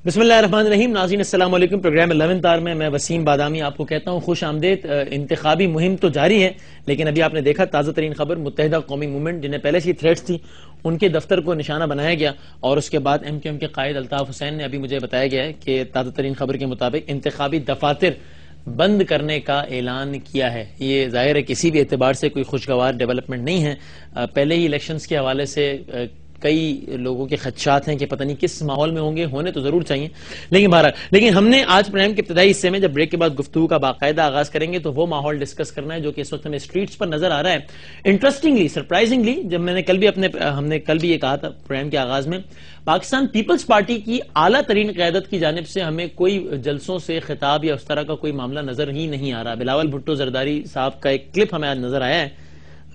بسم اللہ الرحمن الرحیم. ناظرین السلام علیکم. پروگرام 11 آر میں وسیم بادامی آپ کو کہتا ہوں خوش آمدید. انتخابی مہم تو جاری ہے، لیکن ابھی آپ نے دیکھا تازہ ترین خبر، متحدہ قومی موومنٹ جنہیں پہلے سے تھریٹس تھی ان کے دفتر کو نشانہ بنایا گیا، اور اس کے بعد ایم کیو ایم کے قائد الطاف حسین نے ابھی مجھے بتایا گیا ہے کہ تازہ ترین خبر کے مطابق انتخابی دفاتر بند کرنے کا اعلان کیا ہے. یہ ظاہر ہے کسی بھی اعتبار سے کوئی خوشگوار ڈیولپمنٹ نہیں ہے. پہلے ہی الیکشنز کے حوالے سے کئی لوگوں کے خدشات ہیں کہ پتہ نہیں کس ماحول میں ہوں گے، ہونے تو ضرور چاہیے، لیکن بہرحال لیکن ہم نے آج پروگرام کے ابتدائی حصے میں جب بریک کے بعد گفتگو کا باقاعدہ آغاز کریں گے تو وہ ماحول ڈسکس کرنا ہے جو کہ اس وقت ہمیں اسٹریٹس پر نظر آ رہا ہے. انٹرسٹنگلی، سرپرائزنگلی، جب میں نے ہم نے کل بھی یہ کہا تھا پروگرام کے آغاز میں، پاکستان پیپلز پارٹی کی اعلیٰ ترین قیادت کی جانب سے ہمیں کوئی جلسوں سے خطاب یا اس طرح کا کوئی معاملہ نظر ہی نہیں آ رہا. بلاول بھٹو زرداری صاحب کا ایک کلپ ہمیں آج نظر آیا ہے،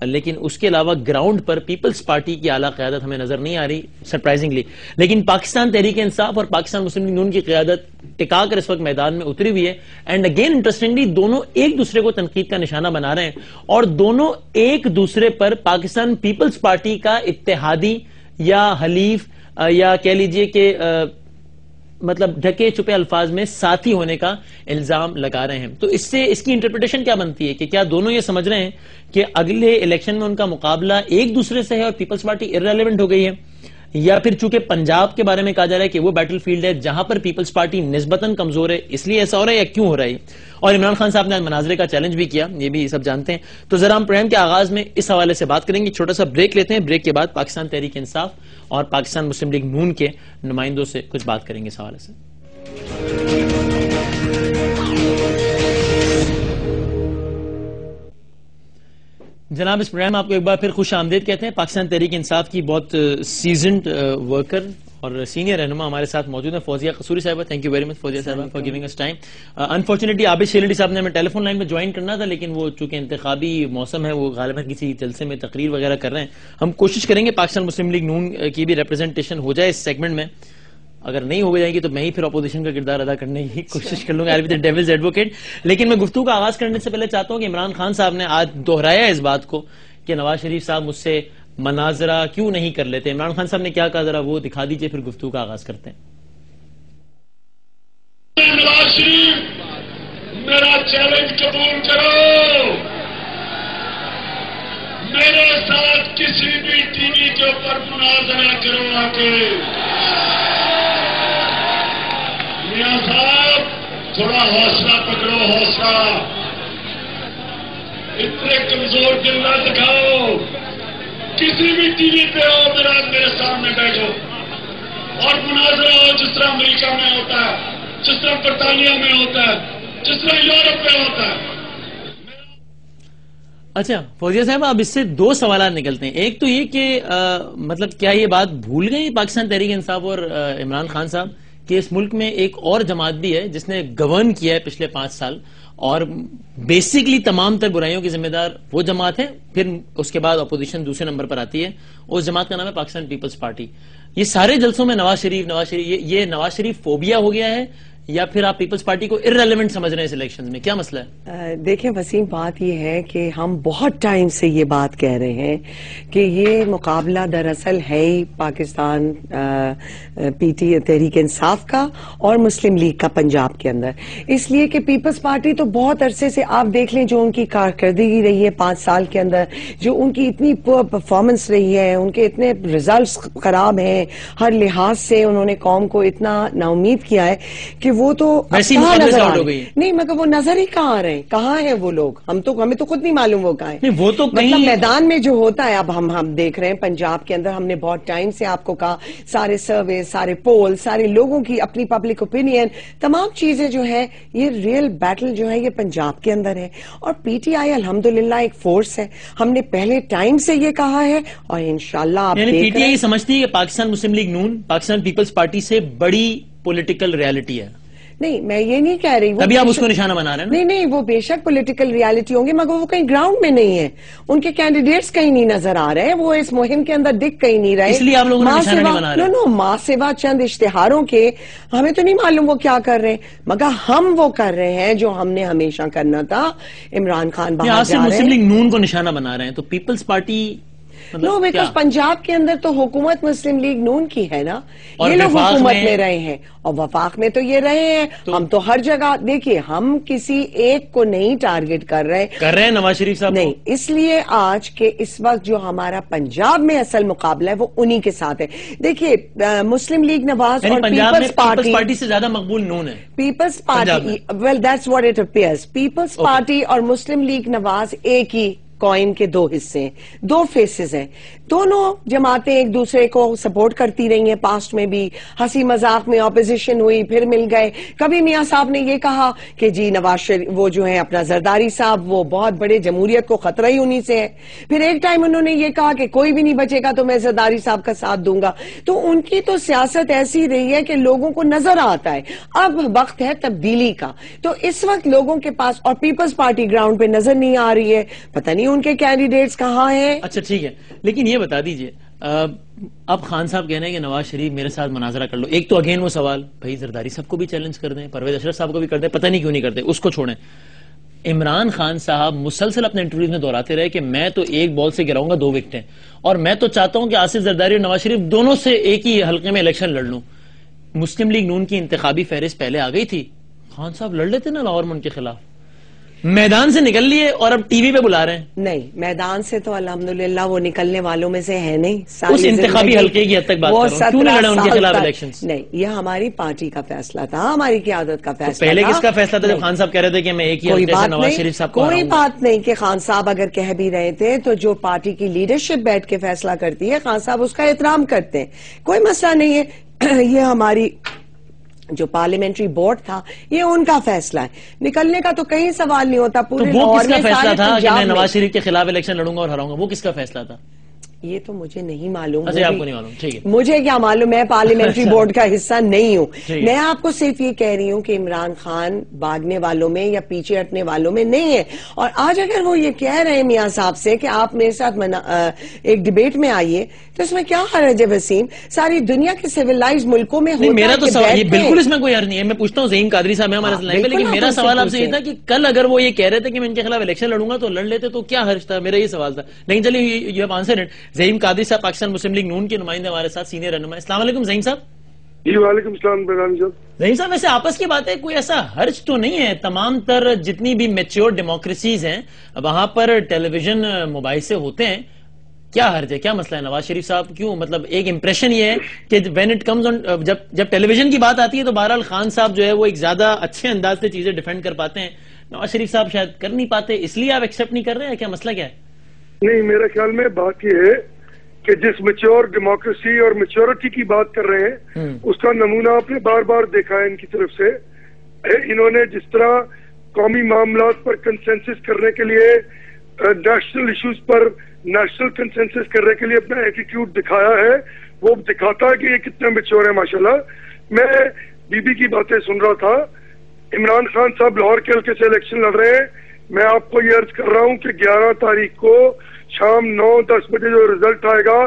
لیکن اس کے علاوہ گراؤنڈ پر پیپلز پارٹی کی اعلیٰ قیادت ہمیں نظر نہیں آ رہی سرپرائزنگلی. لیکن پاکستان تحریک انصاف اور پاکستان مسلم لیگ نون کی قیادت ٹکا کر اس وقت میدان میں اتری ہوئی ہے. اینڈ اگین انٹرسٹنگلی دونوں ایک دوسرے کو تنقید کا نشانہ بنا رہے ہیں، اور دونوں ایک دوسرے پر پاکستان پیپلز پارٹی کا اتحادی یا حلیف یا کہہ لیجئے کہ مطلب ڈھکے چھپے الفاظ میں ساتھی ہونے کا الزام لگا رہے ہیں. تو اس سے اس کی انٹرپریٹیشن کیا بنتی ہے کہ کیا دونوں یہ سمجھ رہے ہیں کہ اگلے الیکشن میں ان کا مقابلہ ایک دوسرے سے ہے اور پیپلز پارٹی ارریلیونٹ ہو گئی ہے، یا پھر چونکہ پنجاب کے بارے میں کہا جا رہا ہے کہ وہ بیٹل فیلڈ ہے جہاں پر پیپلز پارٹی نسبتاً کمزور ہے اس لیے ایسا ہو رہا ہے، یا کیوں ہو رہا ہے؟ اور عمران خان صاحب نے مناظرے کا چیلنج بھی کیا، یہ بھی سب جانتے ہیں. تو ذرا ہم پروگرام کے آغاز میں اس حوالے سے بات کریں گے. چھوٹا سا بریک لیتے ہیں، بریک کے بعد پاکستان تحریک انصاف اور پاکستان مسلم لیگ نون کے نمائندوں سے کچھ بات کریں گے اس حوالے سے. جناب اس پروگرام میں آپ کو ایک بار پھر خوش آمدید کہتے ہیں. پاکستان تحریک انصاف کی بہت سیزنڈ ورکر اور سینئر رہنما ہمارے ساتھ موجود ہیں، فوزیہ قصوری صاحبہ. Thank you very much Fauzia صاحبہ for giving us time. Unfortunately Abid شیلڈی صاحب نے ہمیں ٹیلی فون لائن میں جوائن کرنا تھا، لیکن وہ چونکہ انتخابی موسم ہے وہ غالباً کسی جلسے میں تقریر وغیرہ کر رہے ہیں. ہم کوشش کریں گے پاکستان مسلم لیگ نون کی بھی ریپرزنٹیشن ہو جائے اس سیگمنٹ میں. اگر نہیں ہو جائے گی تو میں ہی پھر اپوزیشن کا کردار ادا کرنے کی کوشش کر لوں گا، ڈیولز ایڈوکیٹ. لیکن میں گفتگو کا آغاز کرنے سے پہلے چاہتا ہوں کہ عمران خان صاحب نے آج دہرایا اس بات کو کہ نواز شریف صاحب مجھ سے مناظرہ کیوں نہیں کر لیتے. عمران خان صاحب نے کیا کہا ذرا وہ دکھا دیجئے، پھر گفتگو کا آغاز کرتے ہیں. نواز شریف میرا چیلنج قبول کرو، میرے ساتھ کسی بھی ٹی وی کے اوپر مناظرہ کرو آ کے. میاں صاحب تھوڑا حوصلہ پکڑو، حوصلہ، اتنے کمزور دل نہ دکھاؤ. کسی بھی ٹی وی پہ ہو میرے سامنے بیٹھو اور مناظرہ ہو جس طرح امریکہ میں ہوتا ہے، جس طرح برطانیہ میں ہوتا ہے، جس طرح یورپ میں ہوتا ہے. اچھا فوزیہ صاحب، اب اس سے دو سوالات نکلتے ہیں. ایک تو یہ کہ مطلب کیا یہ بات بھول گئی پاکستان تحریک انصاف اور عمران خان صاحب کہ اس ملک میں ایک اور جماعت بھی ہے جس نے گورن کیا ہے پچھلے 5 سال، اور بیسکلی تمام تر برائیوں کی ذمہ دار وہ جماعت ہے، پھر اس کے بعد اپوزیشن دوسرے نمبر پر آتی ہے، اس جماعت کا نام ہے پاکستان پیپلز پارٹی. یہ سارے جلسوں میں نواز شریف یہ نواز شریف فوبیا ہو گیا ہے یا پھر آپ پیپلز پارٹی کو ارریلیونٹ سمجھ رہے ہیں اس الیکشن میں؟ کیا مسئلہ ہے؟ دیکھیں وسیم، بات یہ ہے کہ ہم بہت ٹائم سے یہ بات کہہ رہے ہیں کہ یہ مقابلہ دراصل ہے ہی پاکستان پی ٹی تحریک انصاف کا اور مسلم لیگ کا پنجاب کے اندر. اس لیے کہ پیپلز پارٹی تو بہت عرصے سے آپ دیکھ لیں جو ان کی کارکردگی رہی ہے 5 سال کے اندر، جو ان کی اتنی پرفارمنس رہی ہے، ان کے اتنے ریزلٹس خراب ہیں، ہر لحاظ سے انہوں نے قوم کو اتنا نا امید کیا ہے کہ وہ تو نہیں، مگر وہ نظر ہی کہاں رہے، کہاں ہیں وہ لوگ؟ ہمیں تو خود نہیں معلوم وہ کہاں ہیں. وہ تو مطلب میدان میں جو ہوتا ہے اب ہم دیکھ رہے ہیں پنجاب کے اندر. ہم نے بہت ٹائم سے آپ کو کہا سارے سروے، سارے پول، سارے لوگوں کی اپنی پبلک اوپینین، تمام چیزیں جو ہے یہ ریئل بیٹل جو ہے یہ پنجاب کے اندر ہے. اور پی ٹی آئی الحمدللہ ایک فورس ہے. ہم نے پہلے ٹائم سے یہ کہا ہے اور انشاءاللہ آپ دیکھ رہے ہیں. پی ٹی آئی سمجھتی ہے کہ پاکستان مسلم لیگ نون پاکستان پیپلز پارٹی سے بڑی پولیٹیکل ریالٹی ہے. نہیں، میں یہ نہیں کہہ رہی. ابھی آپ اس کو نشانہ بنا رہے ہیں. نہیں، وہ بے شک پولیٹیکل ریالٹی ہوں گے مگر وہ کہیں گراؤنڈ میں نہیں ہے. ان کے کینڈیڈیٹس کہیں نہیں نظر آ رہے ہیں، وہ اس مہم کے اندر دکھ کہیں نہیں رہے. اس لیے آپ لوگوں نے نشانہ نہیں بنا رہے. ماں سوا چند اشتہاروں کے ہمیں تو نہیں معلوم وہ کیا کر رہے ہیں، مگر ہم وہ کر رہے ہیں جو ہم نے ہمیشہ کرنا تھا. عمران خان باہر جا رہے ہیں، مسلم لیگ نون کو نشانہ بنا رہے ہیں، تو پیپلز پارٹی نو بیکاز پنجاب کے اندر تو حکومت مسلم لیگ نون کی ہے نا, یہ لوگ حکومت میں رہے ہیں, اور وفاق میں تو یہ رہے ہیں. ہم تو ہر جگہ دیکھیے, ہم کسی ایک کو نہیں ٹارگٹ کر رہے ہیں نواز شریف صاحب نہیں, اس لیے آج کے اس وقت جو ہمارا پنجاب میں اصل مقابلہ ہے وہ انہی کے ساتھ ہے. دیکھیے مسلم لیگ نواز اور پیپلز پارٹی سے زیادہ مقبول نون ہے. Peoples Party, well that's what it appears. Peoples Party اور مسلم لیگ نواز ایک ہی کوئن کے دو حصے ہیں, دو فیسز ہیں. دونوں جماعتیں ایک دوسرے کو سپورٹ کرتی رہی ہیں, پاسٹ میں بھی ہنسی مذاق میں اپوزیشن ہوئی, پھر مل گئے. کبھی میاں صاحب نے یہ کہا کہ جی نواز شریف وہ جو ہے اپنا زرداری صاحب وہ بہت بڑے جمہوریت کو خطرہ ہی انہی سے ہے. پھر ایک ٹائم انہوں نے یہ کہا کہ کوئی بھی نہیں بچے گا تو میں زرداری صاحب کا ساتھ دوں گا. تو ان کی تو سیاست ایسی رہی ہے کہ لوگوں کو نظر آتا ہے اب وقت ہے تبدیلی کا. تو اس وقت لوگوں کے پاس, اور پیپلز پارٹی گراؤنڈ پہ نظر نہیں آ رہی ہے, پتہ نہیں ان کے کینڈیڈیٹس کہاں ہیں. اچھا ٹھیک ہے, لیکن یہ بتا دیجئے اب خان صاحب کہہ رہے ہیں کہ نواز شریف میرے ساتھ مناظرہ کر لو. ایک تو اگین وہ سوال, بھائی زرداری صاحب کو بھی چیلنج کر دیں, پرویز اشرف صاحب کو بھی کر دیں, پتہ نہیں کیوں نہیں کرتے, اس کو چھوڑیں. عمران خان صاحب مسلسل اپنے انٹرویوز میں دہراتے رہے کہ میں تو ایک بال سے گراؤں گا 2 وکٹیں, اور میں تو چاہتا ہوں کہ آصف زرداری اور نواز شریف دونوں سے ایک ہی حلقے میں الیکشن لڑ لوں. مسلم لیگ نون کی انتخابی فہرست پہلے آ گئی تھی, خان صاحب لڑ لیتے نا لاہور میں ان کے خلاف. میدان سے نکل لیے اور اب ٹی وی پہ بلا رہے ہیں. نہیں, میدان سے تو الحمدللہ وہ نکلنے والوں میں سے ہے نہیں. اس انتخابی حلقے کی حد تک بات کر رہا ہوں, کیوں نہیں لڑے ان کے خلاف الیکشنز؟ نہیں, یہ ہماری پارٹی کا فیصلہ تھا, ہماری قیادت کا فیصلہ تھا. پہلے کس کا فیصلہ تھا جب خان صاحب کہہ رہے تھے کہ میں ایک ہی حلقے سے نواز شریف صاحب کو؟ کوئی بات نہیں کہ خان صاحب اگر کہہ بھی رہے تھے تو جو پارٹی کی لیڈرشپ بیٹھ کے فیصلہ کرتی ہے, خان صاحب اس کا احترام کرتے ہیں, کوئی مسئلہ نہیں ہے. یہ ہماری جو پارلیمنٹری بورڈ تھا یہ ان کا فیصلہ ہے, نکلنے کا تو کہیں سوال نہیں ہوتا. پورے وہ کس کا فیصلہ تھا کہ میں نواز شریف کے خلاف الیکشن لڑوں گا اور ہراؤں گا, وہ کس کا فیصلہ تھا؟ یہ تو مجھے نہیں معلوم. اچھا, آپ کو نہیں معلوم, ٹھیک ہے. مجھے کیا معلوم, میں پارلیمنٹری بورڈ کا حصہ نہیں ہوں. میں آپ کو صرف یہ کہہ رہی ہوں کہ عمران خان بھاگنے والوں میں یا پیچھے ہٹنے والوں میں نہیں ہے. اور آج اگر وہ یہ کہہ رہے ہیں میاں صاحب سے کہ آپ میرے ساتھ ایک ڈبیٹ میں آئیے, تو اس میں کیا حرج ہے وسیم؟ ساری دنیا کے سیولائز ملکوں میں ہوتا ہے. میرا تو سوال بالکل اس میں کوئی حرج نہیں ہے. میں پوچھتا ہوں, زعیم قادری صاحب ہمارے ساتھ, لیکن میرا سوال آپ سے یہ تھا کہ کل اگر وہ یہ کہہ رہے تھے کہ میں ان کے خلاف الیکشن لڑوں گا تو لڑ لیتے, تو کیا حرج تھا؟ میرا یہ سوال تھا. لیکن چلیے you have answered it. Zaeem Qadri صاحب پاکستان مسلم لیگ نون کے نمائندے ہمارے ساتھ, سینئر رہنما. السلام علیکم زعیم صاحب. جی وعلیکم السلام برانی صاحب. زعیم صاحب ویسے آپس کی بات ہے, کوئی ایسا حرج تو نہیں ہے؟ تمام تر جتنی بھی میچور ڈیموکریسیز ہیں وہاں پر ٹیلی ویژن مباحثے ہوتے ہیں, کیا حرج ہے؟ کیا مسئلہ ہے؟ نواز شریف صاحب کیوں, مطلب ایک امپریشن یہ ہے کہ وین اٹ کمز آن, جب ٹیلی ویژن کی بات آتی ہے تو بہرحال خان صاحب جو ہے وہ ایک زیادہ اچھے انداز سے چیزیں ڈیفینڈ کر پاتے ہیں, نواز شریف صاحب شاید کر نہیں پاتے, اس لیے آپ ایکسپٹ نہیں کر رہے ہیں؟ کیا مسئلہ کیا ہے؟ نہیں, میرے خیال میں بات یہ ہے کہ جس میچور ڈیموکریسی اور میچورٹی کی بات کر رہے ہیں اس کا نمونہ آپ نے بار بار دیکھا ہے ان کی طرف سے. انہوں نے جس طرح قومی معاملات پر کنسنسس کرنے کے لیے, نیشنل ایشوز پر نیشنل کنسنسس کرنے کے لیے اپنا ایٹیٹیوڈ دکھایا ہے, وہ دکھاتا ہے کہ یہ کتنے میچور ہیں ماشاءاللہ. میں بی بی کی باتیں سن رہا تھا, عمران خان صاحب لاہور کے حلقے سے الیکشن لڑ رہے ہیں. میں آپ کو یہ عرض کر رہا ہوں کہ 11 تاریخ کو شام 9-10 بجے جو رزلٹ آئے گا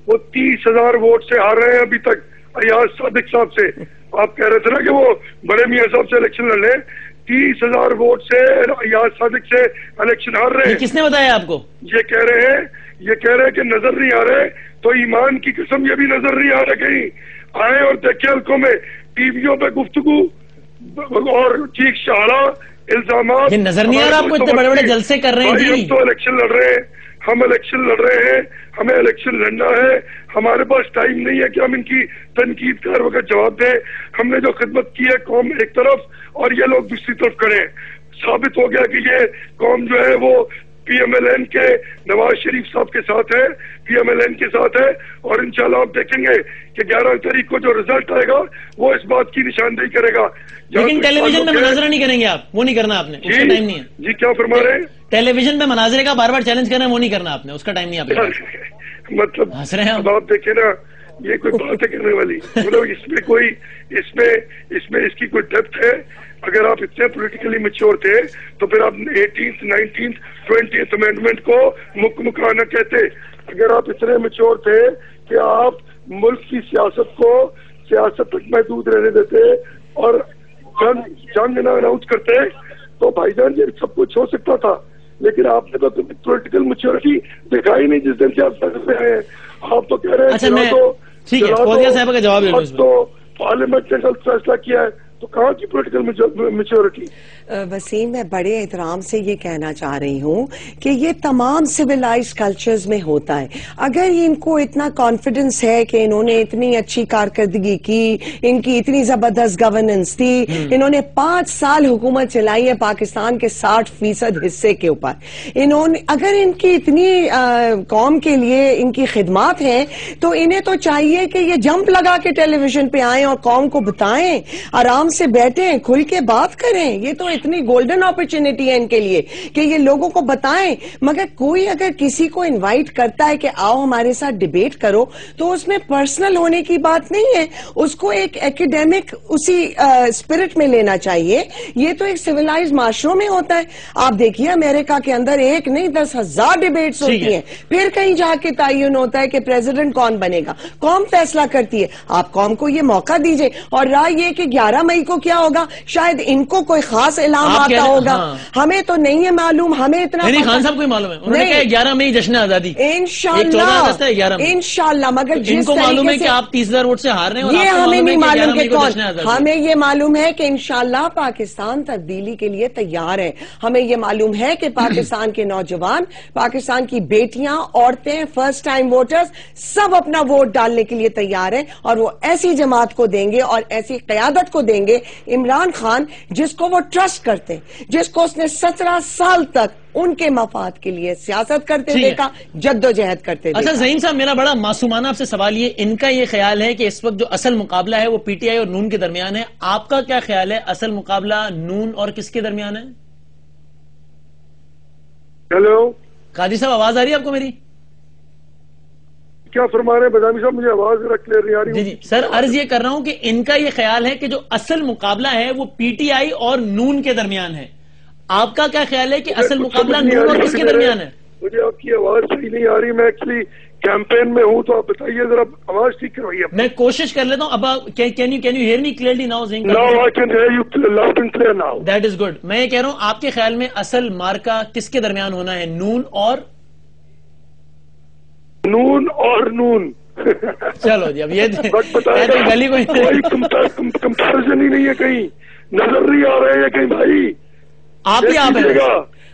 وہ 30,000 ووٹ سے ہار رہے ہیں ابھی تک ایاز صادق صاحب سے. آپ کہہ رہے تھے نا کہ وہ بڑے میاں صاحب سے الیکشن لڑ رہے ہیں, 30,000 ووٹ سے ایاز صادق سے الیکشن ہار رہے ہیں. کس نے بتایا آپ کو؟ یہ کہہ رہے ہیں کہ نظر نہیں آ رہے, تو ایمان کی قسم یہ بھی نظر نہیں آ رہے. کہیں آئے اور دیکھیں حلقوں میں ٹی ویوں پہ گفتگو اور چیخ چہارا الزامات. یہ نظر نہیں آ رہا آپ کو اتنے بڑے بڑے جلسے کر رہے ہیں؟ جی ہم تو الیکشن لڑ رہے ہیں, ہم الیکشن لڑ رہے ہیں, ہمیں الیکشن لڑنا ہے, ہمارے پاس ٹائم نہیں ہے کہ ہم ان کی تنقید کا ہر وقت جواب دیں. ہم نے جو خدمت کی ہے قوم ایک طرف اور یہ لوگ دوسری طرف کریں. ثابت ہو گیا کہ یہ قوم جو ہے وہ پی ایم ایل این کے نواز شریف صاحب کے ساتھ ہے, پی ایم ایل این کے ساتھ ہے, اور انشاءاللہ آپ دیکھیں گے کہ 11 تاریخ کو جو رزلٹ آئے گا وہ اس بات کی نشاندہی کرے گا. لیکن ٹیلی ویژن میں مناظرہ نہیں کریں گے آپ, وہ نہیں کرنا آپ نے, اس کا ٹائم نہیں ہے. جی کیا فرما رہے ہیں؟ ٹیلی ویژن میں مناظرے کا بار بار چیلنج کرنا ہے, وہ نہیں کرنا آپ نے, اس کا ٹائم نہیں آپ نے. مطلب اب آپ دیکھیں نا, یہ کوئی بات ہے کرنے والی, مطلب اس میں کوئی اس کی کوئی ڈیپتھ ہے. اگر آپ اتنے پولیٹیکلی میچور تھے تو پھر آپ 18th 19th 20th امینڈمنٹ کو مکمکانہ کہتے. اگر آپ اتنے میچور تھے کہ آپ ملک کی سیاست کو سیاست تک محدود رہنے دیتے اور جنگ نہ اناؤنس کرتے, تو بھائی جان یہ سب کچھ ہو سکتا تھا. لیکن آپ نے تو پولیٹیکل میچورٹی دکھائی نہیں جس دن سے آپ سکتے میں آئے ہیں. آپ تو کہہ رہے ہیں ٹھیک ہے، فوزیہ صاحبہ کا جواب لے تو پارلیمنٹ نے غلط فیصلہ کیا ہے، تو کہاں کی پولیٹیکل میچورٹی؟ وسیم، میں بڑے احترام سے یہ کہنا چاہ رہی ہوں کہ یہ تمام سویلائزڈ کلچرز میں ہوتا ہے. اگر ان کو اتنا کانفیڈنس ہے کہ انہوں نے اتنی اچھی کارکردگی کی، ان کی اتنی زبردست گورننس تھی، انہوں نے 5 سال حکومت چلائی ہے پاکستان کے 60% حصے کے اوپر، انہوں نے اگر ان کی اتنی قوم کے لیے ان کی خدمات ہیں تو انہیں تو چاہیے کہ یہ جمپ لگا کے ٹیلی ویژن پہ آئیں اور قوم کو بتائیں، آرام سے بیٹھیں، کھل کے بات کریں. یہ تو اتنی گولڈن اپرچونٹی ہے ان کے لیے کہ یہ لوگوں کو بتائیں. مگر کوئی اگر کسی کو انوائٹ کرتا ہے کہ آؤ ہمارے ساتھ ڈیبیٹ کرو تو اس میں پرسنل ہونے کی بات نہیں ہے، اس کو ایک ایکیڈیمک اسی اسپرٹ میں لینا چاہیے. یہ تو ایک سویلائز معاشروں میں ہوتا ہے. آپ دیکھیے امریکہ کے اندر ایک نہیں 10,000 ڈیبیٹس ہوتی ہیں، پھر کہیں جا کے تعین ہوتا ہے کہ پریزیڈنٹ کون بنے گا، قوم فیصلہ کرتی ہے. آپ قوم کو یہ موقع دیجئے. اور رائے یہ کہ 11 مئی کو کیا ہوگا، شاید ان کو کوئی خاص اعلان آتا ہوگا، ہمیں تو نہیں ہے معلوم. ہمیں اتنا نہیں، خان صاحب کو معلوم ہے، انہوں نے کہا 11 مئی جشن آزادی انشاءاللہ. مگر جن کو معلوم ہے کہ آپ 30,000 ووٹ سے ہار رہے ہیں، یہ ہمیں نہیں معلوم کہ کون، ہمیں یہ معلوم ہے کہ انشاءاللہ پاکستان تبدیلی کے لیے تیار ہے. ہمیں یہ معلوم ہے کہ پاکستان کے نوجوان، پاکستان کی بیٹیاں، عورتیں، فرسٹ ٹائم ووٹرز سب اپنا ووٹ ڈالنے کے لیے تیار ہیں، اور وہ ایسی جماعت کو دیں گے اور ایسی قیادت کو دیں گے، عمران خان، جس کو وہ ٹرسٹ کرتے، جس کو اس نے 17 سال تک ان کے مفاد کے لیے سیاست کرتے دیکھا، جد و جہد کرتے دیکھا. اچھا زعیم صاحب، میرا بڑا معصومانہ آپ سے سوال یہ، ان کا یہ خیال ہے کہ اس وقت جو اصل مقابلہ ہے وہ پی ٹی آئی اور نون کے درمیان ہے. آپ کا کیا خیال ہے، اصل مقابلہ نون اور کس کے درمیان ہے؟ ہیلو قاضی صاحب، آواز آ رہی ہے آپ کو میری؟ کیا فرما رہے ہیں بدامی صاحب؟ مجھے آواز ذرا کلیئر نہیں آ رہی. جی سر، عرض یہ کر رہا ہوں کہ ان کا یہ خیال ہے کہ جو اصل مقابلہ ہے وہ پی ٹی آئی اور نون کے درمیان ہے. آپ کا کیا خیال ہے کہ اصل مقابلہ نون اور کس کے درمیان ہے؟ مجھے آپ کی آواز صحیح نہیں آ رہی. میں ایکچولی کیمپین میں ہوں، تو آپ بتائیے ذرا، آواز ٹھیک کروائیے. میں کوشش کر لیتا ہوں. اب can you hear me clearly now? Now I can hear you loud and clear now. That is good. میں یہ کہہ رہا ہوں، آپ کے خیال میں اصل مارکا کس کے درمیان ہونا ہے، نون اور نون؟ چلو جی، اب یہ گلی کوئی کمپیرزن ہی نہیں ہے، کہیں نظر نہیں آ رہے ہیں کہیں بھائی. آپ ہی آپ ہیں گا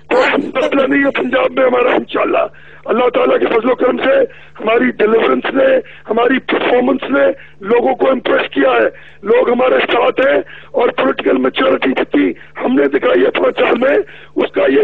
مسئلہ نہیں ہے پنجاب میں ہمارا. انشاءاللہ اللہ تعالیٰ کے فضل و کرم سے ہماری ڈیلیورنس نے، ہماری پرفارمنس نے لوگوں کو امپریس کیا ہے. لوگ ہمارے ساتھ ہیں، اور پولیٹیکل میچورٹی جتنی ہم نے دکھائی ہے 5 سال میں، اس کا یہ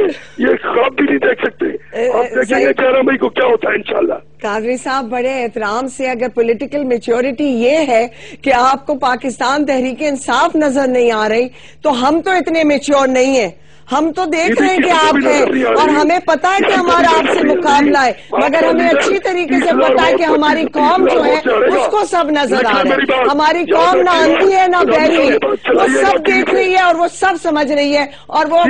خواب بھی نہیں دیکھ سکتے. آپ دیکھیں گے 11 مئی کو کیا ہوتا ہے انشاءاللہ. قادری صاحب، بڑے احترام سے، اگر پولیٹیکل میچورٹی یہ ہے کہ آپ کو پاکستان تحریک انصاف نظر نہیں آ رہی، تو ہم تو اتنے میچور نہیں ہیں. ہم تو دیکھ رہے ہیں کہ آپ ہیں، اور ہمیں پتا ہے کہ ہمارا آپ سے مقابلہ ہے، مگر ہمیں اچھی طریقے سے پتا ہے کہ ہماری قوم جو ہے اس کو سب نظر آ رہا ہے. ہماری قوم نہ اندھی ہے نہ بہری ہے، وہ سب دیکھ رہی ہے اور وہ سب سمجھ رہی ہے، اور وہ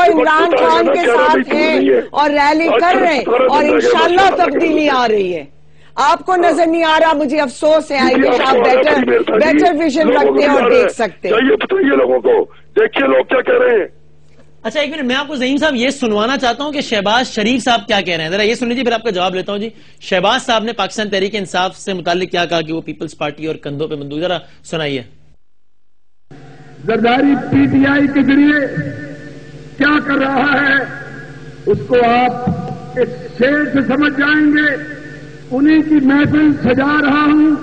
عمران خان کے ساتھ ہیں اور ریلی کر رہے ہیں، اور انشاءاللہ تبدیلی آ رہی ہے. آپ کو نظر نہیں آ رہا، مجھے افسوس ہے. آئی وش آپ بیٹر ویژن رکھتے اور دیکھ سکتے. بتائیے لوگوں کو، دیکھیے لوگ کیا کہہ رہے ہیں. اچھا ایک منٹ، میں آپ کو زعیم صاحب یہ سنوانا چاہتا ہوں کہ شہباز شریف صاحب کیا کہہ رہے ہیں. ذرا یہ سن لیجیے، پھر آپ کا جواب لیتا ہوں. جی، شہباز صاحب نے پاکستان تحریک انصاف سے متعلق کیا کہا کہ وہ پیپلز پارٹی اور کندھوں پہ بندوق. ذرا سنائیے. زرداری پی ٹی آئی کے ذریعے کیا کر رہا ہے اس کو آپ اس شعر سے سمجھ جائیں گے. انہیں کی محفل سجا رہا ہوں،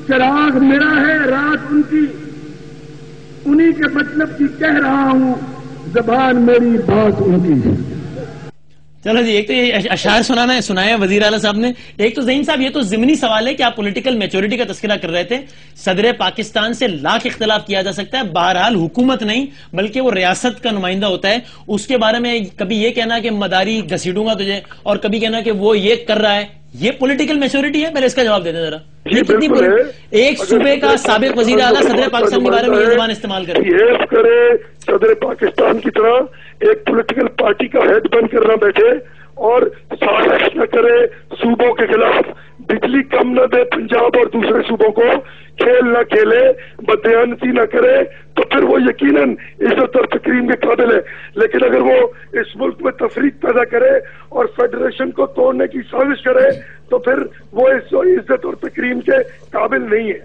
چراغ میرا ہے، رات ان کی، انہیں کے مطلب کی کہہ رہا ہوں، زبان میری بات ان کی. چلو جی، ایک تو یہ اشعار سنایا وزیر اعلیٰ صاحب نے. ایک تو زعیم صاحب یہ تو ضمنی سوال ہے کہ آپ پولیٹیکل میچورٹی کا تذکرہ کر رہے تھے. صدر پاکستان سے لاکھ اختلاف کیا جا سکتا ہے، بہرحال حکومت نہیں بلکہ وہ ریاست کا نمائندہ ہوتا ہے. اس کے بارے میں کبھی یہ کہنا کہ مداری گھسیٹوں گا تجھے، اور کبھی کہنا کہ وہ یہ کر رہا ہے، یہ پولیٹیکل میچورٹی ہے؟ پہلے اس کا جواب دے دیں ذرا. ایک صوبے کا سابق وزیر اعلیٰ صدر پاکستان کے بارے میں یہ زبان استعمال کرے صدر پاکستان کی طرح ایک پولیٹیکل پارٹی کا ہیڈ بن کر نہ بیٹھے اور سازش نہ کرے صوبوں کے خلاف، بجلی کم نہ دے پنجاب اور دوسرے صوبوں کو, کھیل نہ کھیلے, بددیانتی نہ کرے, تو پھر وہ یقیناً عزت اور تکریم کے قابل ہے. لیکن اگر وہ اس ملک میں تفریق پیدا کرے اور فیڈریشن کو توڑنے کی سازش کرے تو پھر وہ اس عزت اور تکریم کے قابل نہیں ہے.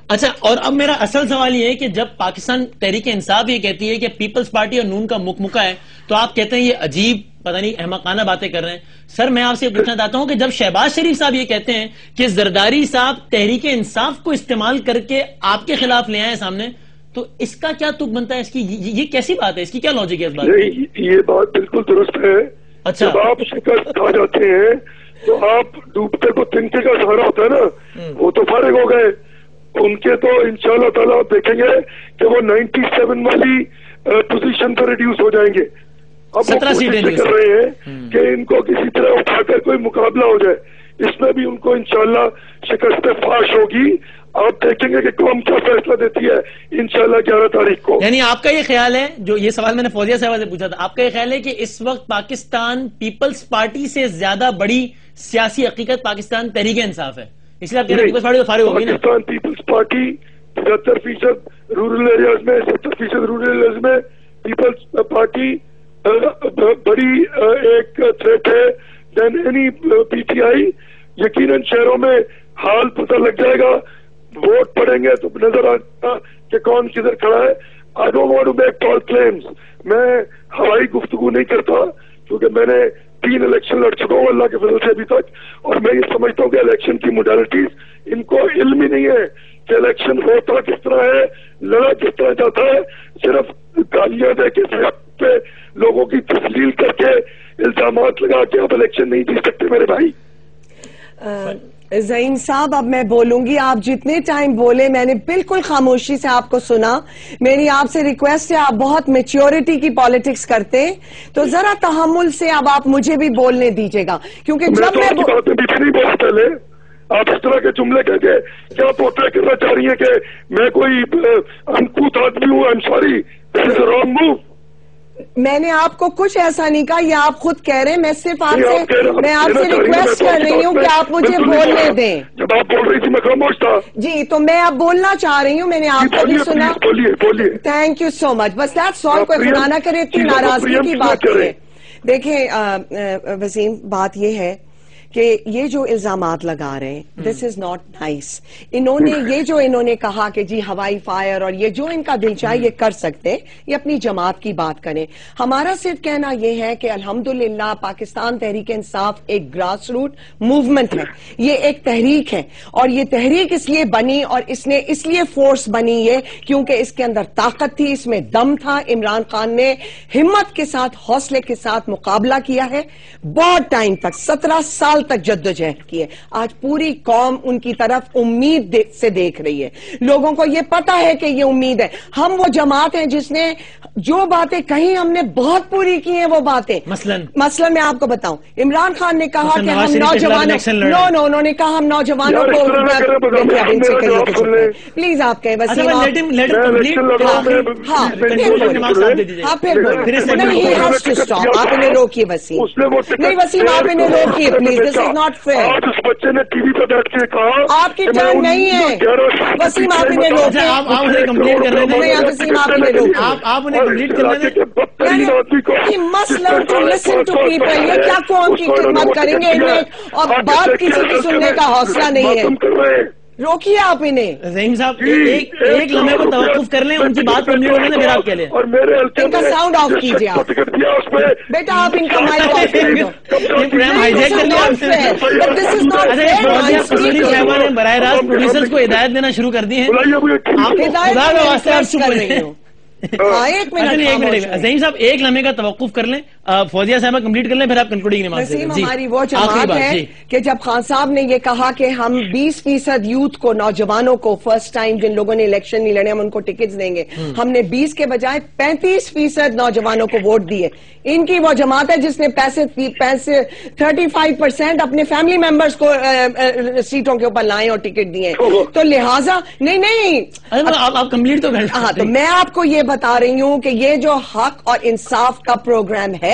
اچھا, اور اب میرا اصل سوال یہ ہے کہ جب پاکستان تحریک انصاف یہ کہتی ہے کہ پیپلز پارٹی اور نون کا مکمکہ ہے, تو آپ کہتے ہیں یہ عجیب پتہ نہیں احمقانہ باتیں کر رہے ہیں. سر میں آپ سے پوچھنا چاہتا ہوں کہ جب شہباز شریف صاحب یہ کہتے ہیں کہ زرداری صاحب تحریک انصاف کو استعمال کر کے آپ کے خلاف لے آئے سامنے, تو اس کا کیا تک بنتا ہے؟ اس کی یہ کیسی بات ہے؟ اس کی کیا لاجک ہے اس بات کی؟ یہ بات بالکل درست ہے. اچھا, جب آپ شکست کھا جاتے ہیں تو آپ ڈوبتے کو تنکے کا سہارا ہوتا ہے نا, وہ تو فارغ ہو گئے. ان کے تو انشاءاللہ تعالیٰ آپ دیکھیں گے کہ وہ 97 والی پوزیشن پر ریڈیوس ہو جائیں گے. اب وہ کوشش کر رہے ہیں کہ ان کو کسی طرح اٹھا کر کوئی مقابلہ ہو جائے. اس میں بھی ان کو انشاءاللہ شکست فاش ہوگی. آپ دیکھیں گے کہ قوم کیا فیصلہ دیتی ہے انشاءاللہ 11 تاریخ کو. یعنی آپ کا یہ خیال ہے, جو یہ سوال میں نے فوزیہ صاحبہ سے پوچھا تھا, آپ کا یہ خیال ہے کہ اس وقت پاکستان پیپلز پارٹی سے زیادہ بڑی سیاسی حقیقت پاکستان تحریک انصاف ہے, اس لیے آپ کہہ رہے ہیں پیپلز پارٹی تو فارغ ہوگی نا؟ پاکستان پیپلز پارٹی 75% رورل ایریاز میں, 70% رورل ایریاز میں پیپلز پارٹی بڑی ایک تھریٹ ہے دین اینی پی ٹی آئی. یقیناً شہروں میں حال پتہ لگ جائے گا, ووٹ پڑیں گے تو نظر آتا کہ کون کدھر کھڑا ہے. I don't want to make tall claims. میں ہوائی گفتگو نہیں کرتا کیونکہ میں نے 3 الیکشن لڑ چکا ہوں اللہ کے فضل سے ابھی تک, اور میں یہ سمجھتا ہوں کہ الیکشن کی موڈیلٹیز ان کو علم ہی نہیں ہے کہ الیکشن ہوتا کس طرح ہے, لڑا کس طرح جاتا ہے. صرف گالیاں دے کے سڑک پہ لوگوں کی تسلیل کر کے الزامات لگا کے آپ الیکشن نہیں جیت سکتے میرے بھائی. زعیم صاحب اب میں بولوں گی, آپ جتنے ٹائم بولے میں نے بالکل خاموشی سے آپ کو سنا. میری آپ سے ریکویسٹ ہے, آپ بہت میچیورٹی کی پالیٹکس کرتے تو ذرا تحمل سے اب آپ مجھے بھی بولنے دیجیے گا, کیونکہ جب میں پہلے آپ اس طرح کے جملے کہہ کے کیا پورٹریٹ کرنا چاہ رہی ہیں کہ میں کوئی انکوت آدمی ہوں؟ I am sorry, this is a wrong move. میں نے آپ کو کچھ ایسا نہیں کہا, یہ آپ خود کہہ رہے ہیں. میں صرف آپ سے ریکویسٹ کر رہی ہوں کہ آپ مجھے بولنے دیں. جب آپ بول رہی تھی میں خاموش تھا. جی تو میں اب بولنا چاہ رہی ہوں, میں نے آپ کو بھی سنا. بولیے. تھینک یو سو مچ. بس دیٹس آل. کوئی خدا نہ کرے اتنی ناراضگی کی بات کریں. دیکھیں وسیم, بات یہ ہے کہ یہ جو الزامات لگا رہے ہیں دس از ناٹ نائس. انہوں نے کہا کہ جی ہوائی فائر اور یہ جو ان کا دل چاہے یہ کر سکتے ہیں, یہ اپنی جماعت کی بات کریں. ہمارا صرف کہنا یہ ہے کہ الحمدللہ پاکستان تحریک انصاف ایک گراس روٹ موومنٹ ہے, یہ ایک تحریک ہے, اور یہ تحریک اس لیے بنی اور اس لیے فورس بنی یہ کیونکہ اس کے اندر طاقت تھی, اس میں دم تھا. عمران خان نے ہمت کے ساتھ حوصلے کے ساتھ مقابلہ کیا ہے, بہت ٹائم تک 17 سال تک جدوجہد کی ہے. آج پوری قوم ان کی طرف امید سے دیکھ رہی ہے. لوگوں کو یہ پتا ہے کہ یہ امید ہے. ہم وہ جماعت ہیں جس نے جو باتیں کہیں ہم نے بہت پوری کی ہیں وہ باتیں. مثلا میں آپ کو بتاؤں, عمران خان نے کہا کہ ہم نوجوانوں انہوں نے کہا ہم نوجوانوں کو پلیز آپ کہیں وسیم آپ انہیں روکیے. وسیم نہیں, وسیم آپ انہیں روکیے please, this is not fair. اس بچے نے ٹی وی پہ بیٹھ کے کہا آپ کی ٹرن نہیں ہے. وسیم آپ انہیں روکیں. آپ انہیں کمپلیٹ کر رہے ہیں. وسیم آپ انہیں روکیں. آپ انہیں کمپلیٹ کر رہے ہیں. مسئلہ ٹو لسن ٹو پیپل. یہ کیا قوم کی خدمت کریں گے انہیں اور بات کسی کی سننے کا حوصلہ نہیں ہے. روکیے آپ انہیں. زعیم صاحب ایک لمحے کو توقف کر لیں, ان کی بات کمپلیٹ ہونے دیں, پھر آپ کہہ لیں. ان کا ساؤنڈ آف کیجیے آپ. بیٹا آپ ان کا مائک آف کر دو. براہ راست پروڈیوسرز کو ہدایت دینا شروع کر دی ہیں. ایک منٹ زعیم صاحب, ایک لمحے کا توقف کر لیں. فوزیہ صاحبہ کمپلیٹ کر لیں, پھر آپ کنکلوڈنگ نماز دیں. ہماری وہ جماعت ہے کہ جب خان صاحب نے یہ کہا کہ ہم 20% یوتھ کو, نوجوانوں کو, فرسٹ ٹائم جن لوگوں نے الیکشن نہیں لڑے ہم ان کو ٹکٹس دیں گے, ہم نے 20 کے بجائے 35% نوجوانوں کو ووٹ دیے. ان کی وہ جماعت ہے جس نے 35% اپنے فیملی ممبرز کو سیٹوں کے اوپر لائے اور ٹکٹ دیے. تو لہٰذا نہیں آپ کمپلیٹ تو ہاں, تو میں آپ کو یہ بتا رہی ہوں کہ یہ جو حق اور انصاف کا پروگرام ہے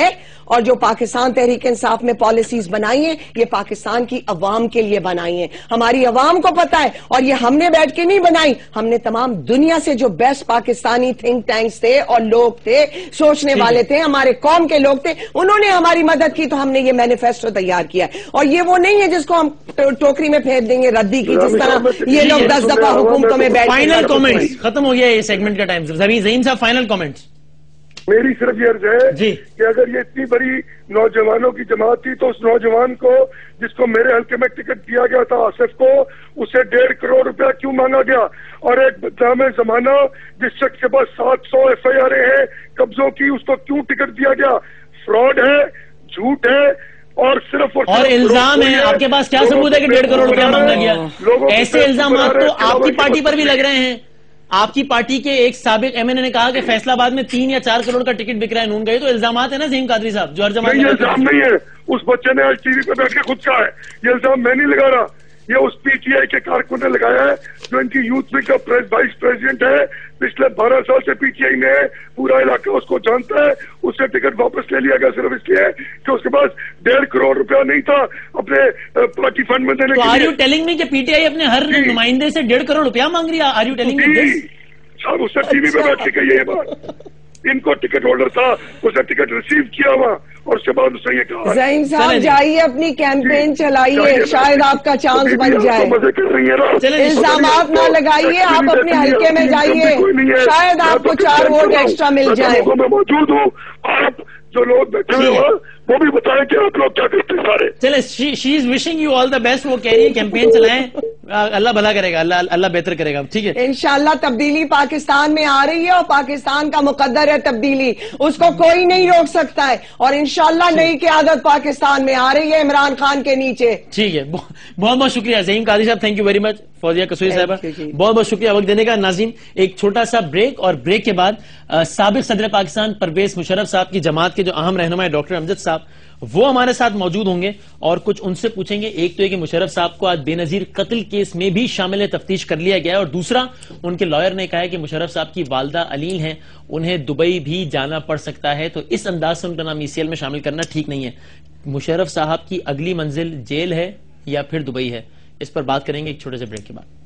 اور جو پاکستان تحریک انصاف میں پالیسیز بنائی ہیں یہ پاکستان کی عوام کے لیے بنائی ہیں. ہماری عوام کو پتا ہے اور یہ ہم نے بیٹھ کے نہیں بنائی, ہم نے تمام دنیا سے جو بیسٹ پاکستانی تھنک ٹینکس تھے اور لوگ تھے, سوچنے والے تھے, ہمارے قوم کے لوگ تھے, انہوں نے ہماری مدد کی تو ہم نے یہ مینیفیسٹو تیار کیا ہے. اور یہ وہ نہیں ہے جس کو ہم ٹوکری میں پھینک دیں گے ردی کی, جس طرح یہ لوگ 10 دفعہ حکومتوں میں بیٹھ. فائنل کامنٹس ختم ہو گیا یہ سیگمنٹ کا ٹائم. زہین صاحب فائنل کامنٹس. میری صرف یہ عرض ہے کہ اگر یہ اتنی بڑی نوجوانوں کی جماعت تھی تو اس نوجوان کو جس کو میرے حلقے میں ٹکٹ دیا گیا تھا آصف کو, اسے 1.5 کروڑ روپیہ کیوں مانگا گیا؟ اور ایک بدنام زمانہ جس شخص کے پاس 700 FIR ہیں قبضوں کی, اس کو کیوں ٹکٹ دیا گیا؟ فراڈ ہے, جھوٹ ہے اور صرف اور الزام ہے. آپ کے پاس کیا ثبوت ہے کہ 1.5 کروڑ روپیہ مانگا گیا؟ ایسے الزامات تو آپ کی پارٹی پر بھی لگ رہے ہیں. آپ کی پارٹی کے ایک سابق MNA نے کہا کہ فیصلہ آباد میں 3 یا 4 کروڑ کا ٹکٹ بک رہا ہے نون کا. یہ تو الزامات ہیں نا زہین قادری صاحب, جو ہر زمانے میں. یہ الزام نہیں ہے, اس بچے نے آج TV پہ بیٹھ کے خود کہا ہے. یہ الزام میں نہیں لگا رہا, یہ اس PTI کے کارکن نے لگایا ہے جو ان کی یوتھ ونگ کا وائس پریزیڈنٹ ہے. پچھلے 12 سال سے PTI میں ہے, پورا علاقہ اس کو جانتا ہے. اس سے ٹکٹ واپس لے لیا گیا صرف اس لیے کہ اس کے پاس 1.5 کروڑ روپیہ نہیں تھا اپنے پارٹی فنڈ میں دینے کے لیے. آر یو ٹیلنگ می کہ PTI اپنے ہر نمائندے سے 1.5 کروڑ روپیہ مانگ رہی ہے؟ آر یو ٹیلنگ می دس؟ صاحب اس سے TV پہ بیٹھ کے کہیے یہ بات. ان کو ٹکٹ ہولڈر تھا, اسے ٹکٹ ریسیو کیا ہوا اور اس کے بعد اسے یہ کہا. زہین صاحب جائیے اپنی کیمپین چلائیے, شاید آپ کا چانس بن جائے. الزامات نہ لگائیے, آپ اپنے حلقے میں جائیے, شاید آپ کو 4 ووٹ ایکسٹرا مل جائیں. میں موجود ہوں, آپ جو لوگ بیٹھے ہوئے ہیں وہ بھی بتائیں کہ آپ لوگ کیا کرتے ہیں سارے. چلے, she is wishing you all the best. وہ کہہ رہی ہے کیمپین چلائیں, اللہ بھلا کرے گا, اللہ بہتر کرے گا. ٹھیک ہے, انشاءاللہ تبدیلی پاکستان میں آ رہی ہے اور پاکستان کا مقدر ہے تبدیلی, اس کو کوئی نہیں روک سکتا ہے. اور انشاءاللہ نئی قیادت پاکستان میں آ رہی ہے عمران خان کے نیچے. ٹھیک ہے, بہت بہت شکریہ زہین قادری صاحب, thank you very much. Fauzia Kasuri صاحبہ بہت بہت شکریہ وقت دینے کا. ناظرین ایک چھوٹا سا بریک, اور بریک کے بعد سابق صدر پاکستان پرویز مشرف صاحب کی جماعت کے جو اہم رہنما ڈاکٹر امجد صاحب, وہ ہمارے ساتھ موجود ہوں گے اور کچھ ان سے پوچھیں گے. ایک تو یہ کہ مشرف صاحب کو آج بے نظیر قتل کیس میں بھی شامل تفتیش کر لیا گیا ہے, اور دوسرا ان کے لائر نے کہا ہے کہ مشرف صاحب کی والدہ علیل ہیں, انہیں دبئی بھی جانا پڑ سکتا ہے, تو اس انداز سے ان کا نام ECL میں شامل کرنا ٹھیک نہیں ہے. مشرف صاحب کی اگلی منزل جیل ہے یا پھر دبئی ہے, اس پر بات کریں گے ایک چھوٹے سے بریک کے بعد.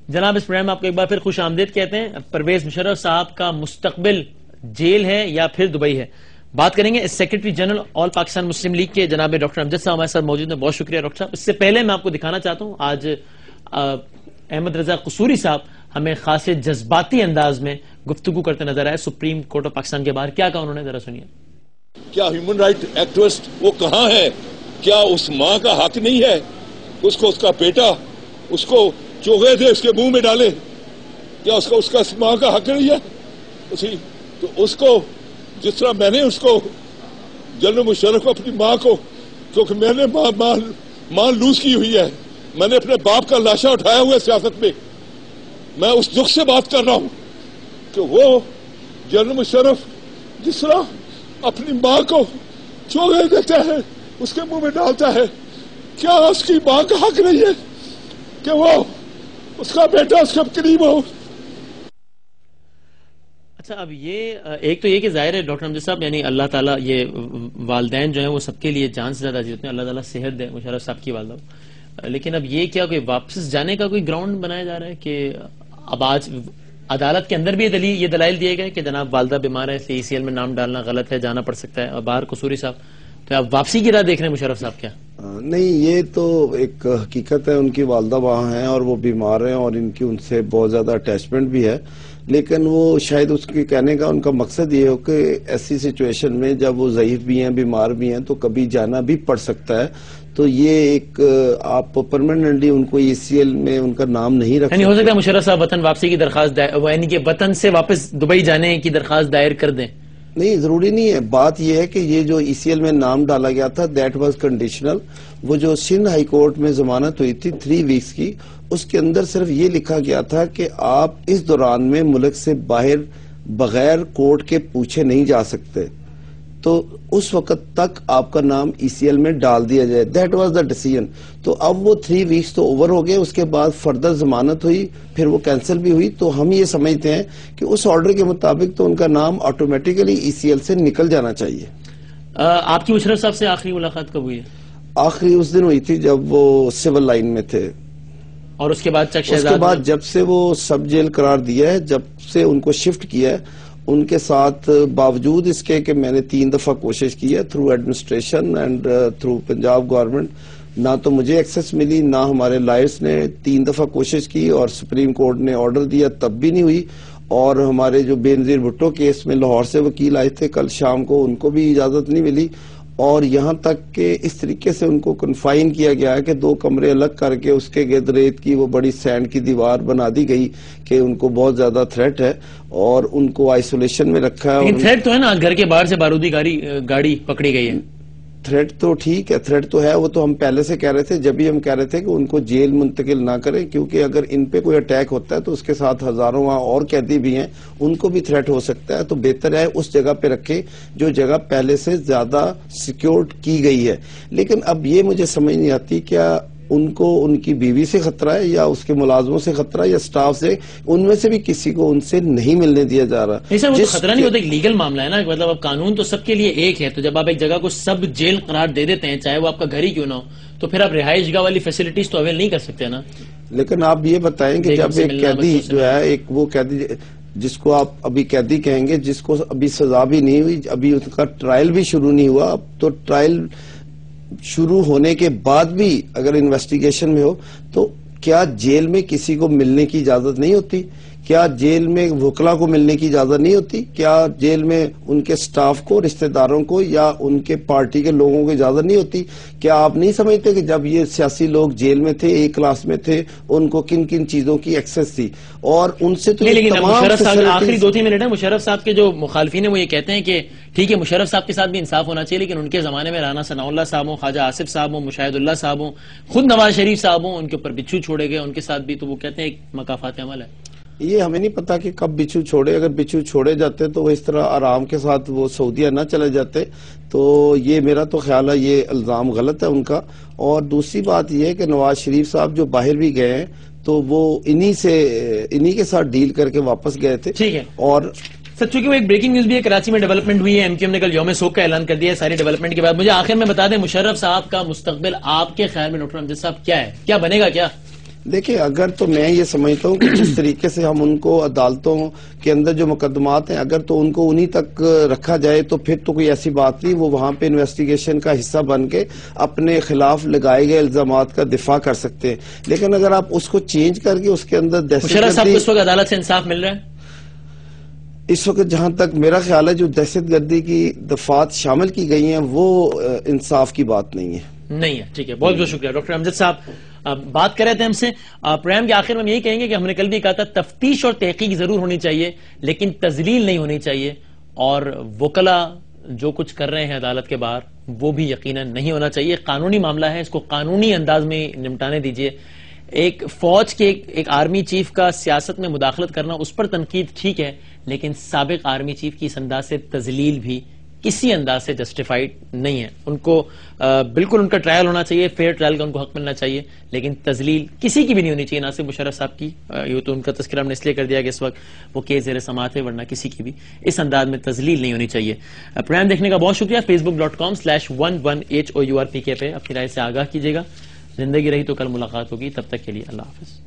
جناب اس پروگرام میں آپ کو ایک بار پھر خوش آمدید کہتے ہیں. پرویز مشرف صاحب کا مستقبل جیل ہے یا پھر دبئی ہے, بات کریں گے. سیکرٹری جنرل آل پاکستان مسلم لیگ کے جناب ڈاکٹر امجد صاحب ہمارے ساتھ موجود ہیں. بہت شکریہ ڈاکٹر صاحب. اس سے پہلے میں آپ کو دکھانا چاہتا ہوں, آج احمد رضا قصوری صاحب ہمیں خاص جذباتی انداز میں گفتگو کرتے نظر آئے سپریم کورٹ آف پاکستان کے باہر. کیا کہا انہوں نے, ذرا سنیے. کیا ہیومن رائٹ ایکٹیوسٹ وہ کہاں ہے؟ کیا اس ماں کا حق نہیں ہے اس کو اس کا بیٹا اس کو چوغے تھے اس کے منہ میں ڈالے؟ کیا اس کا ماں کا حق نہیں ہے؟ تو اس کو جس طرح میں نے اس کو جنرل مشرف کو اپنی ماں کو, کیونکہ میں نے ماں لوز کی ہوئی ہے, میں نے اپنے باپ کا لاشا اٹھایا ہوا ہے سیاست میں, میں اس دکھ سے بات کر رہا ہوں کہ وہ جنرل مشرف جس طرح اپنی ماں کو چوغے دیتا ہے, اس کے منہ میں ڈالتا ہے, کیا اس کی ماں کا حق نہیں ہے کہ وہ اس کا بیٹا اس کے قریب ہو؟ اچھا, اب یہ ایک تو یہ کہ ظاہر ہے ڈاکٹر امجد صاحب, یعنی اللہ تعالیٰ, یہ والدین جو ہیں وہ سب کے لیے جان سے زیادہ عزیز ہوتے ہیں, اللہ تعالیٰ صحت دے مشرف صاحب کی والدہ, لیکن اب یہ کیا کوئی واپس جانے کا کوئی گراؤنڈ بنایا جا رہا ہے کہ اب آج عدالت کے اندر بھی یہ دلائل دیے گئے کہ جناب والدہ بیمار ہے اس لیے ECL میں نام ڈالنا غلط ہے, جانا پڑ سکتا ہے, اور باہر قصوری صاحب, تو آپ واپسی کی راہ دیکھ رہے ہیں مشرف صاحب کیا؟ نہیں, یہ تو ایک حقیقت ہے, ان کی والدہ وہاں ہیں اور وہ بیمار ہیں اور ان کی ان سے بہت زیادہ اٹیچمنٹ بھی ہے, لیکن وہ شاید اس کے کہنے کا ان کا مقصد یہ ہو کہ ایسی سچویشن میں جب وہ ضعیف بھی ہیں, بیمار بھی ہیں, تو کبھی جانا بھی پڑ سکتا ہے, تو یہ ایک آپ پرماننٹلی ان کو ECL میں ان کا نام نہیں رکھتے. ہو سکتا ہے مشرف صاحب وطن واپسی کی درخواست, یعنی کہ وطن سے واپس دبئی جانے کی درخواست دائر کر دیں؟ نہیں, ضروری نہیں ہے. بات یہ ہے کہ یہ جو ECL میں نام ڈالا گیا تھا دیٹ واز کنڈیشنل. وہ جو سندھ ہائی کورٹ میں ضمانت ہوئی تھی 3 ویکس کی, اس کے اندر صرف یہ لکھا گیا تھا کہ آپ اس دوران میں ملک سے باہر بغیر کورٹ کے پوچھے نہیں جا سکتے. تو اس وقت تک آپ کا نام ECL میں ڈال دیا جائے. That was the decision. تو اب وہ 3 ویکس تو اوور ہو گئے, اس کے بعد فردر ضمانت ہوئی, پھر وہ کینسل بھی ہوئی. تو ہم یہ سمجھتے ہیں کہ اس آرڈر کے مطابق تو ان کا نام آٹومیٹیکلی ECL سے نکل جانا چاہیے. آپ کی مشرف صاحب سے آخری ملاقات کب ہوئی ہے؟ آخری اس دن ہوئی تھی جب وہ سول لائن میں تھے, اور اس کے بعد چک شہزاد, اس کے بعد جب سے وہ سب جیل قرار دیا ہے, جب سے ان کو شفٹ کیا ہے, ان کے ساتھ باوجود اس کے کہ میں نے 3 دفعہ کوشش کی ہے through administration and through Punjab government, نہ تو مجھے ایکسس ملی, نہ ہمارے لائرز نے 3 دفعہ کوشش کی, اور سپریم کورٹ نے آرڈر دیا تب بھی نہیں ہوئی. اور ہمارے جو بے نظیر بھٹو کیس میں لاہور سے وکیل آئے تھے کل شام کو, ان کو بھی اجازت نہیں ملی. اور یہاں تک کہ اس طریقے سے ان کو کنفائن کیا گیا ہے کہ 2 کمرے الگ کر کے اس کے گرد ریت کی وہ بڑی سینڈ کی دیوار بنا دی گئی کہ ان کو بہت زیادہ تھریٹ ہے, اور ان کو آئسولیشن میں رکھا ہے. لیکن تھریٹ تو ہے نا, گھر کے باہر سے بارودی گاڑی پکڑی گئی ہے. تھریٹ تو ٹھیک ہے, تھریٹ تو ہے, وہ تو ہم پہلے سے کہہ رہے تھے, جب بھی ہم کہہ رہے تھے کہ ان کو جیل منتقل نہ کریں, کیونکہ اگر ان پہ کوئی اٹیک ہوتا ہے تو اس کے ساتھ ہزاروں وہاں اور قیدی بھی ہیں, ان کو بھی تھریٹ ہو سکتا ہے. تو بہتر ہے اس جگہ پہ رکھیں جو جگہ پہلے سے زیادہ سیکیورڈ کی گئی ہے. لیکن اب یہ مجھے سمجھ نہیں آتی, کیا ان کو ان کی بیوی سے خطرہ ہے, یا اس کے ملازموں سے خطرہ ہے, یا سٹاف سے, ان میں سے بھی کسی کو ان سے نہیں ملنے دیا جا رہا. نہیں سر, وہ تو خطرہ نہیں ہوتا, ایک لیگل معاملہ ہے نا, مطلب اب قانون تو سب کے لیے ایک ہے, تو جب آپ ایک جگہ کو سب جیل قرار دے دیتے ہیں, چاہے وہ آپ کا گھر ہی کیوں نہ ہو, تو پھر آپ رہائش گاہ والی فیسلٹیز تو اویل نہیں کر سکتے نا. لیکن آپ یہ بتائیں کہ جب ایک قیدی جو ہے, ایک وہ قیدی جس کو آپ ابھی قیدی کہیں گے, جس کو ابھی سزا بھی نہیں ہوئی, ابھی اس کا ٹرائل بھی شروع نہیں ہوا, اب تو ٹرائل شروع ہونے کے بعد بھی اگر انویسٹیگیشن میں ہو, تو کیا جیل میں کسی کو ملنے کی اجازت نہیں ہوتی؟ کیا جیل میں وکلا کو ملنے کی اجازت نہیں ہوتی؟ کیا جیل میں ان کے سٹاف کو, رشتہ داروں کو, یا ان کے پارٹی کے لوگوں کو اجازت نہیں ہوتی؟ کیا آپ نہیں سمجھتے کہ جب یہ سیاسی لوگ جیل میں تھے, ایک کلاس میں تھے, ان کو کن کن چیزوں کی ایکسس تھی, اور ان سے تو مشرف صاحب آخری 2-3 منٹ ہیں, مشرف صاحب کے جو مخالفین ہیں وہ یہ کہتے ہیں کہ ٹھیک ہے مشرف صاحب کے ساتھ بھی انصاف ہونا چاہیے, لیکن ان کے زمانے میں رانا ثناء اللہ صاحب ہوں, خواجہ آصف صاحب ہوں, مشاہد اللہ صاحب ہوں, خود نواز شریف صاحب ہوں, ان کے اوپر بچھو چھوڑے گئے, ان کے ساتھ بھی تو وہ کہتے ہیں ایک مکافات عمل ہے. یہ ہمیں نہیں پتا کہ کب بچھو چھوڑے, اگر بچھو چھوڑے جاتے تو وہ اس طرح آرام کے ساتھ وہ سعودیہ نہ چلے جاتے. تو یہ میرا تو خیال ہے یہ الزام غلط ہے ان کا. اور دوسری بات یہ ہے کہ نواز شریف صاحب جو باہر بھی گئے ہیں تو وہ انہی کے ساتھ ڈیل کر کے واپس گئے تھے. ٹھیک ہے. اور سر چونکہ وہ ایک بریکنگ نیوز بھی ہے, کراچی میں ڈیولپمنٹ ہوئی ہے, MQM نے کل یوم سوگ کا اعلان کر دیا ہے. ساری ڈیولپمنٹ کے بعد مجھے آخر میں بتا دیں مشرف صاحب کا مستقبل آپ کے خیال میں ڈاکٹر امجد صاحب کیا ہے, کیا بنے گا؟ کیا دیکھیں, اگر تو میں یہ سمجھتا ہوں کہ جس طریقے سے ہم ان کو عدالتوں کے اندر جو مقدمات ہیں, اگر تو ان کو انہی تک رکھا جائے تو پھر تو کوئی ایسی بات نہیں, وہ وہاں پہ انویسٹیگیشن کا حصہ بن کے اپنے خلاف لگائے گئے الزامات کا دفاع کر سکتے ہیں. لیکن اگر آپ اس کو چینج کر کے اس کے اندر مشرف صاحب کو اس وقت عدالت سے انصاف مل رہا ہے؟ اس وقت جہاں تک میرا خیال ہے جو دہشت گردی کی دفعات شامل کی گئی ہیں وہ انصاف کی بات نہیں ہے. نہیں ہے. ٹھیک ہے, بہت بہت شکریہ ڈاکٹر امجد صاحب. بات کر رہے تھے ہم سے, پروگرام کے آخر میں ہم یہی کہیں گے کہ ہم نے کل بھی کہا تھا تفتیش اور تحقیق ضرور ہونی چاہیے, لیکن تذلیل نہیں ہونی چاہیے, اور وکلا جو کچھ کر رہے ہیں عدالت کے باہر وہ بھی یقیناً نہیں ہونا چاہیے. قانونی معاملہ ہے, اس کو قانونی انداز میں نمٹانے دیجیے. ایک فوج کے ایک آرمی چیف کا سیاست میں مداخلت کرنا, اس پر تنقید ٹھیک ہے, لیکن سابق آرمی چیف کی اس انداز سے تذلیل بھی کسی انداز سے جسٹیفائیڈ نہیں ہے. ان کو بالکل ان کا ٹرائل ہونا چاہیے, فیئر ٹرائل کا ان کو حق ملنا چاہیے, لیکن تذلیل کسی کی بھی نہیں ہونی چاہیے, نہ صرف مشرف صاحب کی. یہ تو ان کا تذکرہ ہم نے اس لیے کر دیا کہ اس وقت وہ کیس زیر سماعت ہے, ورنہ کسی کی بھی اس انداز میں تذلیل نہیں ہونی چاہیے. پروگرام دیکھنے کا بہت شکریہ. facebook.com/11HOURPK پہ اپنی رائے سے آگاہ کیجیے گا. زندگی رہی تو کل ملاقات ہوگی, تب تک کے لیے اللہ حافظ.